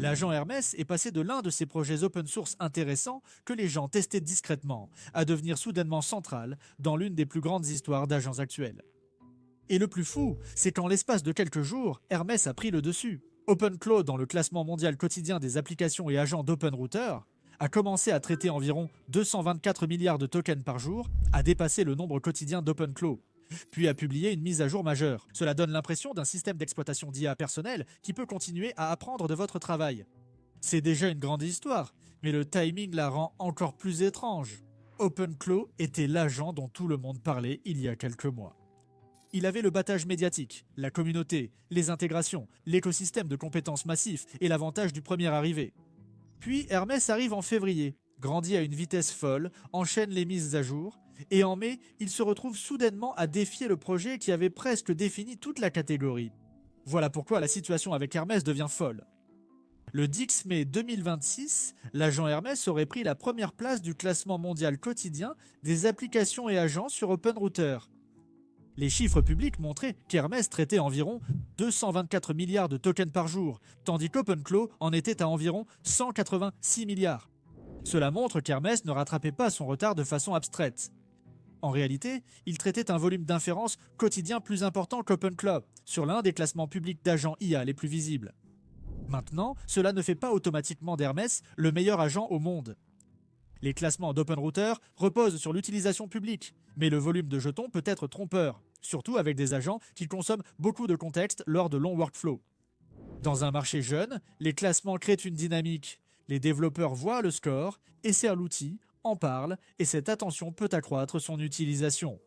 L'agent Hermès est passé de l'un de ces projets open source intéressants que les gens testaient discrètement à devenir soudainement central dans l'une des plus grandes histoires d'agents actuels. Et le plus fou, c'est qu'en l'espace de quelques jours, Hermès a pris le dessus. OpenClaw, dans le classement mondial quotidien des applications et agents d'OpenRouter, a commencé à traiter environ 224 milliards de tokens par jour, a dépassé le nombre quotidien d'OpenClaw, puis a publié une mise à jour majeure. Cela donne l'impression d'un système d'exploitation d'IA personnel qui peut continuer à apprendre de votre travail. C'est déjà une grande histoire, mais le timing la rend encore plus étrange. OpenClaw était l'agent dont tout le monde parlait il y a quelques mois. Il avait le battage médiatique, la communauté, les intégrations, l'écosystème de compétences massifs et l'avantage du premier arrivé. Puis Hermès arrive en février, grandit à une vitesse folle, enchaîne les mises à jour, et en mai, il se retrouve soudainement à défier le projet qui avait presque défini toute la catégorie. Voilà pourquoi la situation avec Hermès devient folle. Le 10 mai 2026, l'agent Hermès aurait pris la première place du classement mondial quotidien des applications et agents sur OpenRouter. Les chiffres publics montraient qu'Hermès traitait environ 224 milliards de tokens par jour, tandis qu'OpenClaw en était à environ 186 milliards. Cela montre qu'Hermès ne rattrapait pas son retard de façon abstraite. En réalité, il traitait un volume d'inférences quotidien plus important qu'OpenClaw, sur l'un des classements publics d'agents IA les plus visibles. Maintenant, cela ne fait pas automatiquement d'Hermès le meilleur agent au monde. Les classements d'OpenRouter reposent sur l'utilisation publique, mais le volume de jetons peut être trompeur, surtout avec des agents qui consomment beaucoup de contexte lors de longs workflows. Dans un marché jeune, les classements créent une dynamique. Les développeurs voient le score, essaient l'outil, en parlent, et cette attention peut accroître son utilisation.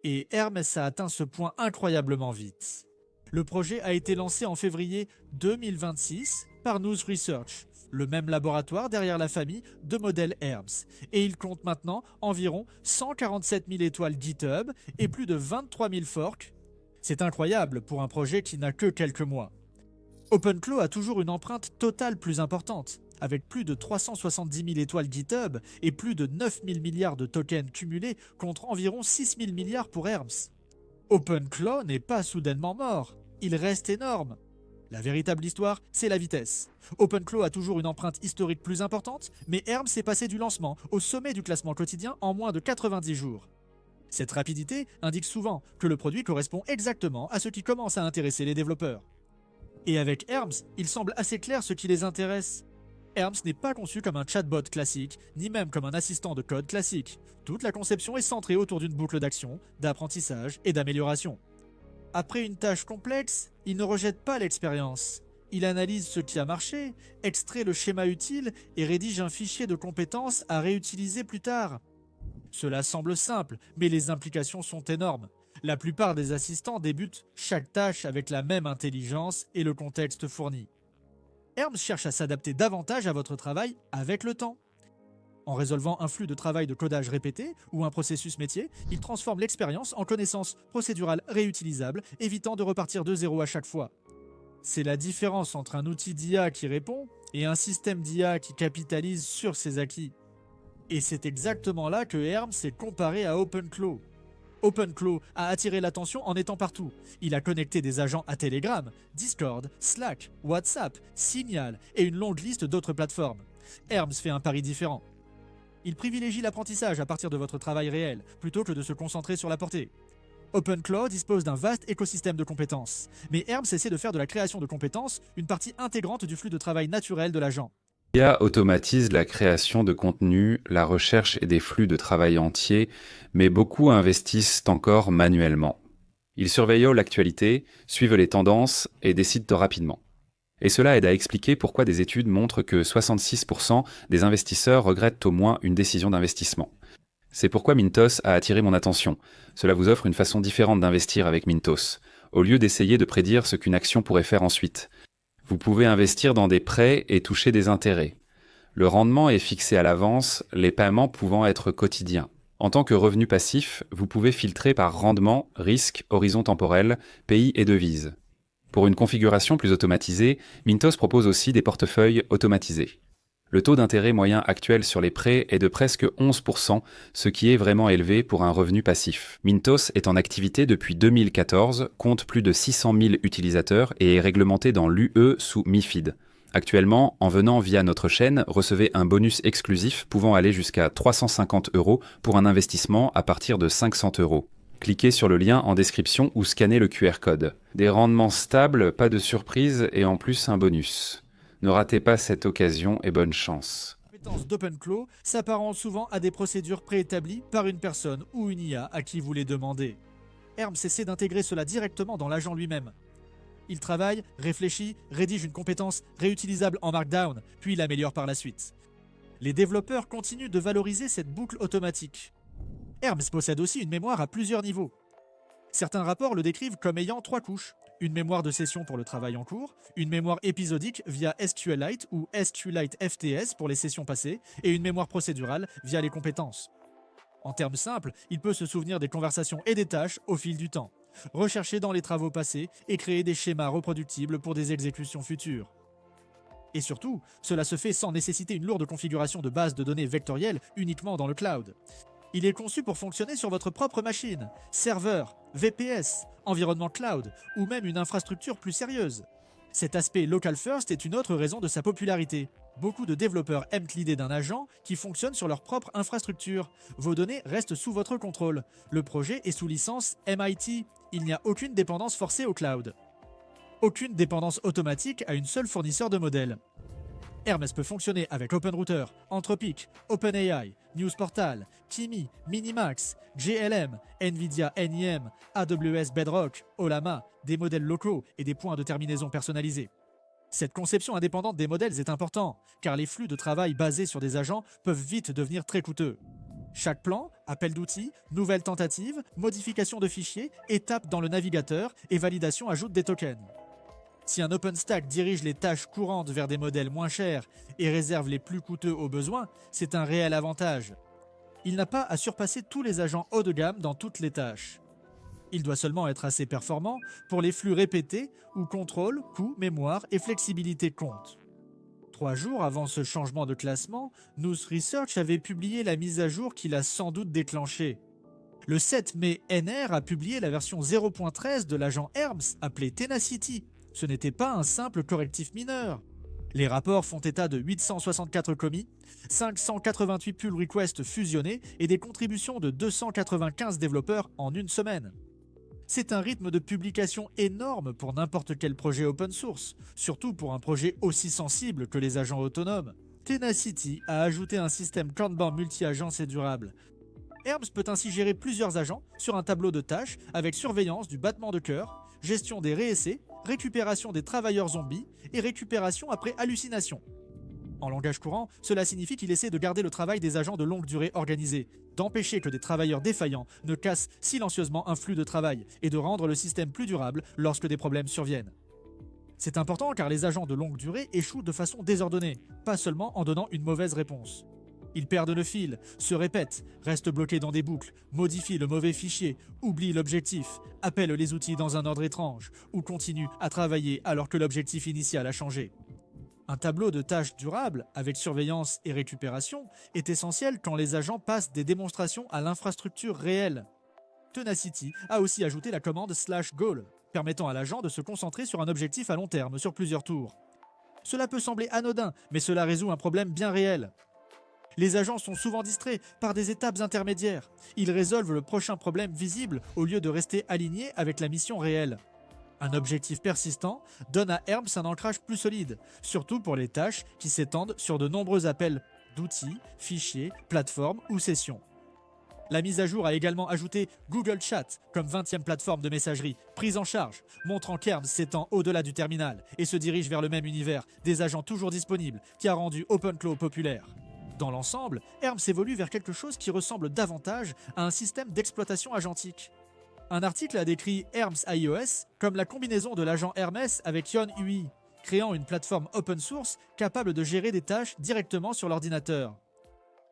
Et Hermès a atteint ce point incroyablement vite. Le projet a été lancé en février 2026 par News Research, le même laboratoire derrière la famille de modèles Hermès, et il compte maintenant environ 147 000 étoiles GitHub et plus de 23 000 forks. C'est incroyable pour un projet qui n'a que quelques mois. OpenClaw a toujours une empreinte totale plus importante, avec plus de 370 000 étoiles GitHub et plus de 9 000 milliards de tokens cumulés contre environ 6 000 milliards pour Hermès. OpenClaw n'est pas soudainement mort, il reste énorme. La véritable histoire, c'est la vitesse. OpenClaw a toujours une empreinte historique plus importante, mais Hermès est passé du lancement au sommet du classement quotidien en moins de 90 jours. Cette rapidité indique souvent que le produit correspond exactement à ce qui commence à intéresser les développeurs. Et avec Hermès, il semble assez clair ce qui les intéresse. Hermès n'est pas conçu comme un chatbot classique, ni même comme un assistant de code classique. Toute la conception est centrée autour d'une boucle d'action, d'apprentissage et d'amélioration. Après une tâche complexe, il ne rejette pas l'expérience. Il analyse ce qui a marché, extrait le schéma utile et rédige un fichier de compétences à réutiliser plus tard. Cela semble simple, mais les implications sont énormes. La plupart des assistants débutent chaque tâche avec la même intelligence et le contexte fourni. Hermès cherche à s'adapter davantage à votre travail avec le temps. En résolvant un flux de travail de codage répété ou un processus métier, il transforme l'expérience en connaissances procédurales réutilisables, évitant de repartir de zéro à chaque fois. C'est la différence entre un outil d'IA qui répond et un système d'IA qui capitalise sur ses acquis. Et c'est exactement là que Hermès est comparé à OpenClaw. OpenClaw a attiré l'attention en étant partout. Il a connecté des agents à Telegram, Discord, Slack, WhatsApp, Signal et une longue liste d'autres plateformes. Hermès fait un pari différent. Il privilégie l'apprentissage à partir de votre travail réel, plutôt que de se concentrer sur la portée. OpenClaw dispose d'un vaste écosystème de compétences, mais Hermès essaie de faire de la création de compétences une partie intégrante du flux de travail naturel de l'agent. L'IA automatise la création de contenu, la recherche et des flux de travail entiers, mais beaucoup investissent encore manuellement. Ils surveillent l'actualité, suivent les tendances et décident rapidement. Et cela aide à expliquer pourquoi des études montrent que 66% des investisseurs regrettent au moins une décision d'investissement. C'est pourquoi Mintos a attiré mon attention. Cela vous offre une façon différente d'investir avec Mintos, au lieu d'essayer de prédire ce qu'une action pourrait faire ensuite. Vous pouvez investir dans des prêts et toucher des intérêts. Le rendement est fixé à l'avance, les paiements pouvant être quotidiens. En tant que revenu passif, vous pouvez filtrer par rendement, risque, horizon temporel, pays et devise. Pour une configuration plus automatisée, Mintos propose aussi des portefeuilles automatisés. Le taux d'intérêt moyen actuel sur les prêts est de presque 11%, ce qui est vraiment élevé pour un revenu passif. Mintos est en activité depuis 2014, compte plus de 600 000 utilisateurs et est réglementé dans l'UE sous MiFID. Actuellement, en venant via notre chaîne, recevez un bonus exclusif pouvant aller jusqu'à 350 € pour un investissement à partir de 500 €. Cliquez sur le lien en description ou scannez le QR code. Des rendements stables, pas de surprise et en plus un bonus. Ne ratez pas cette occasion et bonne chance. Les compétences d'OpenClaw s'apparentent souvent à des procédures préétablies par une personne ou une IA à qui vous les demandez. Herms essaie d'intégrer cela directement dans l'agent lui-même. Il travaille, réfléchit, rédige une compétence réutilisable en Markdown, puis l'améliore par la suite. Les développeurs continuent de valoriser cette boucle automatique. Herms possède aussi une mémoire à plusieurs niveaux. Certains rapports le décrivent comme ayant 3 couches. Une mémoire de session pour le travail en cours, une mémoire épisodique via SQLite ou SQLite FTS pour les sessions passées, et une mémoire procédurale via les compétences. En termes simples, il peut se souvenir des conversations et des tâches au fil du temps, rechercher dans les travaux passés et créer des schémas reproductibles pour des exécutions futures. Et surtout, cela se fait sans nécessiter une lourde configuration de base de données vectorielles uniquement dans le cloud. Il est conçu pour fonctionner sur votre propre machine, serveur, VPS, environnement cloud ou même une infrastructure plus sérieuse. Cet aspect local first est une autre raison de sa popularité. Beaucoup de développeurs aiment l'idée d'un agent qui fonctionne sur leur propre infrastructure. Vos données restent sous votre contrôle. Le projet est sous licence MIT. Il n'y a aucune dépendance forcée au cloud. Aucune dépendance automatique à une seule fournisseur de modèles. Hermes peut fonctionner avec OpenRouter, Anthropic, OpenAI, NewsPortal, Kimi, Minimax, GLM, NVIDIA NIM, AWS Bedrock, Olama, des modèles locaux et des points de terminaison personnalisés. Cette conception indépendante des modèles est importante, car les flux de travail basés sur des agents peuvent vite devenir très coûteux. Chaque plan, appel d'outils, nouvelle tentative, modification de fichiers, étape dans le navigateur et validation ajoute des tokens. Si un OpenStack dirige les tâches courantes vers des modèles moins chers et réserve les plus coûteux aux besoins, c'est un réel avantage. Il n'a pas à surpasser tous les agents haut de gamme dans toutes les tâches. Il doit seulement être assez performant pour les flux répétés où contrôle, coût, mémoire et flexibilité comptent. 3 jours avant ce changement de classement, News Research avait publié la mise à jour qu'il a sans doute déclenchée. Le 7 mai, NR a publié la version 0.13 de l'agent Herms appelé Tenacity. Ce n'était pas un simple correctif mineur. Les rapports font état de 864 commits, 588 pull requests fusionnés et des contributions de 295 développeurs en une semaine. C'est un rythme de publication énorme pour n'importe quel projet open source, surtout pour un projet aussi sensible que les agents autonomes. Tenacity a ajouté un système Kanban multi-agence et durable. Herms peut ainsi gérer plusieurs agents sur un tableau de tâches avec surveillance du battement de cœur, gestion des réessais, récupération des travailleurs zombies et récupération après hallucination. En langage courant, cela signifie qu'il essaie de garder le travail des agents de longue durée organisé, d'empêcher que des travailleurs défaillants ne cassent silencieusement un flux de travail et de rendre le système plus durable lorsque des problèmes surviennent. C'est important car les agents de longue durée échouent de façon désordonnée, pas seulement en donnant une mauvaise réponse. Ils perdent le fil, se répètent, restent bloqués dans des boucles, modifient le mauvais fichier, oublient l'objectif, appellent les outils dans un ordre étrange, ou continuent à travailler alors que l'objectif initial a changé. Un tableau de tâches durables, avec surveillance et récupération, est essentiel quand les agents passent des démonstrations à l'infrastructure réelle. Tenacity a aussi ajouté la commande /goal, permettant à l'agent de se concentrer sur un objectif à long terme sur plusieurs tours. Cela peut sembler anodin, mais cela résout un problème bien réel. Les agents sont souvent distraits par des étapes intermédiaires. Ils résolvent le prochain problème visible au lieu de rester alignés avec la mission réelle. Un objectif persistant donne à Herms un ancrage plus solide, surtout pour les tâches qui s'étendent sur de nombreux appels d'outils, fichiers, plateformes ou sessions. La mise à jour a également ajouté Google Chat comme 20e plateforme de messagerie, prise en charge, montrant qu'Herms s'étend au-delà du terminal et se dirige vers le même univers, des agents toujours disponibles, qui a rendu OpenClaw populaire. Dans l'ensemble, Herms évolue vers quelque chose qui ressemble davantage à un système d'exploitation agentique. Un article a décrit Herms iOS comme la combinaison de l'agent Hermes avec Yon UI, créant une plateforme open source capable de gérer des tâches directement sur l'ordinateur.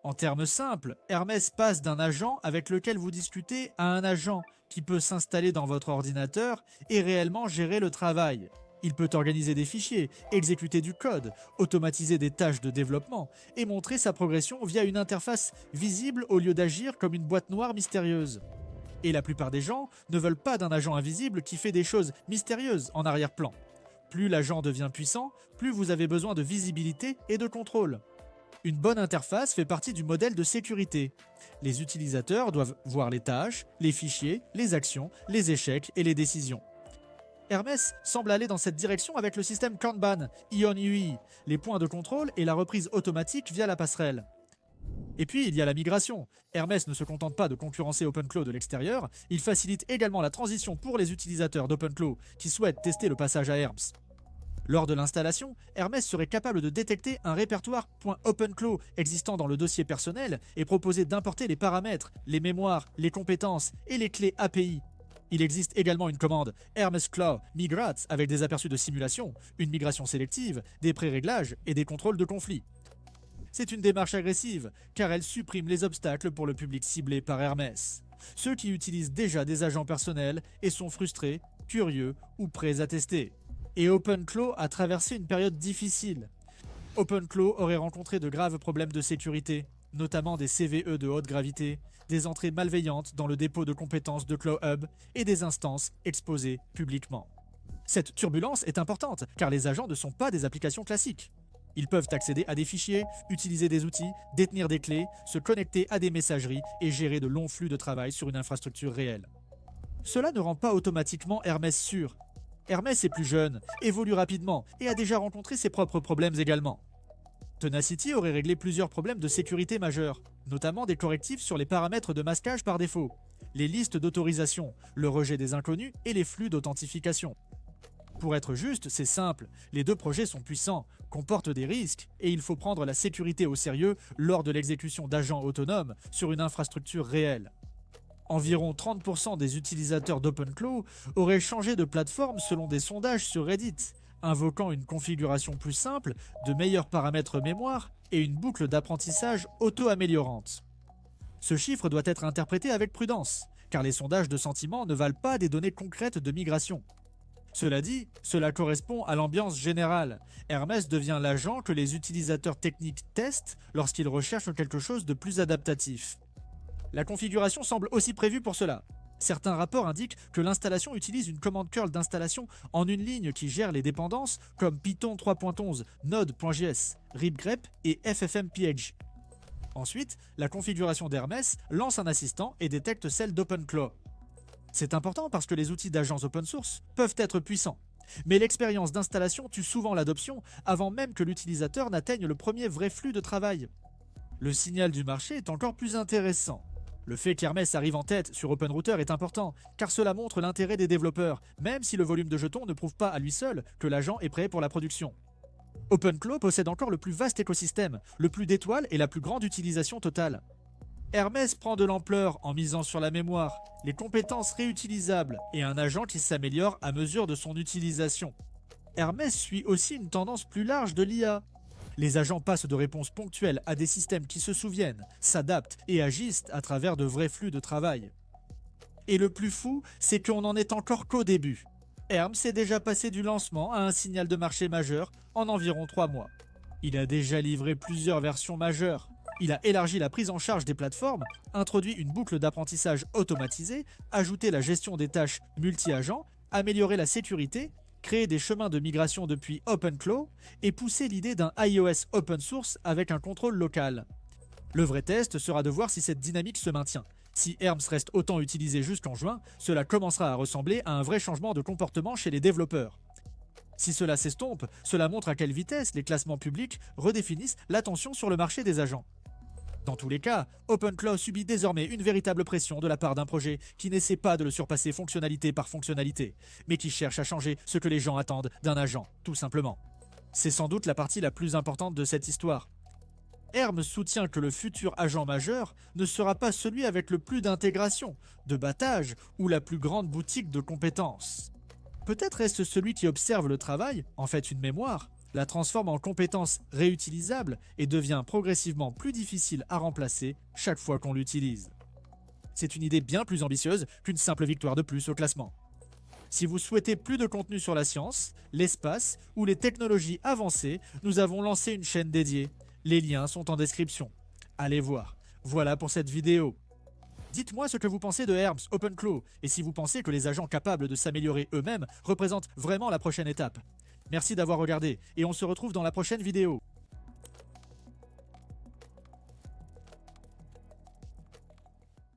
En termes simples, Hermes passe d'un agent avec lequel vous discutez à un agent qui peut s'installer dans votre ordinateur et réellement gérer le travail. Il peut organiser des fichiers, exécuter du code, automatiser des tâches de développement et montrer sa progression via une interface visible au lieu d'agir comme une boîte noire mystérieuse. Et la plupart des gens ne veulent pas d'un agent invisible qui fait des choses mystérieuses en arrière-plan. Plus l'agent devient puissant, plus vous avez besoin de visibilité et de contrôle. Une bonne interface fait partie du modèle de sécurité. Les utilisateurs doivent voir les tâches, les fichiers, les actions, les échecs et les décisions. Hermès semble aller dans cette direction avec le système Kanban, Ion UI, les points de contrôle et la reprise automatique via la passerelle. Et puis, il y a la migration. Hermès ne se contente pas de concurrencer OpenClaw de l'extérieur, il facilite également la transition pour les utilisateurs d'OpenClaw qui souhaitent tester le passage à Herms. Lors de l'installation, Hermès serait capable de détecter un répertoire .openclaw existant dans le dossier personnel et proposer d'importer les paramètres, les mémoires, les compétences et les clés API. Il existe également une commande hermesclaw migrate avec des aperçus de simulation, une migration sélective, des pré-réglages et des contrôles de conflits. C'est une démarche agressive, car elle supprime les obstacles pour le public ciblé par Hermès. Ceux qui utilisent déjà des agents personnels et sont frustrés, curieux ou prêts à tester. Et OpenClaw a traversé une période difficile. OpenClaw aurait rencontré de graves problèmes de sécurité, notamment des CVE de haute gravité, des entrées malveillantes dans le dépôt de compétences de ClawHub et des instances exposées publiquement. Cette turbulence est importante, car les agents ne sont pas des applications classiques. Ils peuvent accéder à des fichiers, utiliser des outils, détenir des clés, se connecter à des messageries et gérer de longs flux de travail sur une infrastructure réelle. Cela ne rend pas automatiquement Hermès sûr. Hermès est plus jeune, évolue rapidement et a déjà rencontré ses propres problèmes également. Tenacity aurait réglé plusieurs problèmes de sécurité majeurs, notamment des correctifs sur les paramètres de masquage par défaut, les listes d'autorisation, le rejet des inconnus et les flux d'authentification. Pour être juste, c'est simple, les deux projets sont puissants, comportent des risques, et il faut prendre la sécurité au sérieux lors de l'exécution d'agents autonomes sur une infrastructure réelle. Environ 30% des utilisateurs d'OpenClaw auraient changé de plateforme selon des sondages sur Reddit, invoquant une configuration plus simple, de meilleurs paramètres mémoire et une boucle d'apprentissage auto-améliorante. Ce chiffre doit être interprété avec prudence, car les sondages de sentiment ne valent pas des données concrètes de migration. Cela dit, cela correspond à l'ambiance générale. Hermès devient l'agent que les utilisateurs techniques testent lorsqu'ils recherchent quelque chose de plus adaptatif. La configuration semble aussi prévue pour cela. Certains rapports indiquent que l'installation utilise une commande curl d'installation en une ligne qui gère les dépendances comme Python 3.11, Node.js, RibGrep et FFmpeg. Ensuite, la configuration d'Hermès lance un assistant et détecte celle d'OpenClaw. C'est important parce que les outils d'agents open source peuvent être puissants. Mais l'expérience d'installation tue souvent l'adoption avant même que l'utilisateur n'atteigne le premier vrai flux de travail. Le signal du marché est encore plus intéressant. Le fait qu'Hermès arrive en tête sur OpenRouter est important, car cela montre l'intérêt des développeurs, même si le volume de jetons ne prouve pas à lui seul que l'agent est prêt pour la production. OpenClaw possède encore le plus vaste écosystème, le plus d'étoiles et la plus grande utilisation totale. Hermès prend de l'ampleur en misant sur la mémoire, les compétences réutilisables et un agent qui s'améliore à mesure de son utilisation. Hermès suit aussi une tendance plus large de l'IA. Les agents passent de réponses ponctuelles à des systèmes qui se souviennent, s'adaptent et agissent à travers de vrais flux de travail. Et le plus fou, c'est qu'on n'en est encore qu'au début. Hermès est déjà passé du lancement à un signal de marché majeur en environ 3 mois. Il a déjà livré plusieurs versions majeures. Il a élargi la prise en charge des plateformes, introduit une boucle d'apprentissage automatisée, ajouté la gestion des tâches multi-agents, amélioré la sécurité, créé des chemins de migration depuis OpenClaw et poussé l'idée d'un iOS open source avec un contrôle local. Le vrai test sera de voir si cette dynamique se maintient. Si Hermès reste autant utilisé jusqu'en juin, cela commencera à ressembler à un vrai changement de comportement chez les développeurs. Si cela s'estompe, cela montre à quelle vitesse les classements publics redéfinissent l'attention sur le marché des agents. Dans tous les cas, OpenClaw subit désormais une véritable pression de la part d'un projet qui n'essaie pas de le surpasser fonctionnalité par fonctionnalité, mais qui cherche à changer ce que les gens attendent d'un agent, tout simplement. C'est sans doute la partie la plus importante de cette histoire. Hermès soutient que le futur agent majeur ne sera pas celui avec le plus d'intégration, de battage ou la plus grande boutique de compétences. Peut-être est-ce celui qui observe le travail, en fait une mémoire, la transforme en compétence réutilisable et devient progressivement plus difficile à remplacer chaque fois qu'on l'utilise. C'est une idée bien plus ambitieuse qu'une simple victoire de plus au classement. Si vous souhaitez plus de contenu sur la science, l'espace ou les technologies avancées, nous avons lancé une chaîne dédiée. Les liens sont en description. Allez voir. Voilà pour cette vidéo. Dites-moi ce que vous pensez de Hermès OpenClaw et si vous pensez que les agents capables de s'améliorer eux-mêmes représentent vraiment la prochaine étape. Merci d'avoir regardé et on se retrouve dans la prochaine vidéo.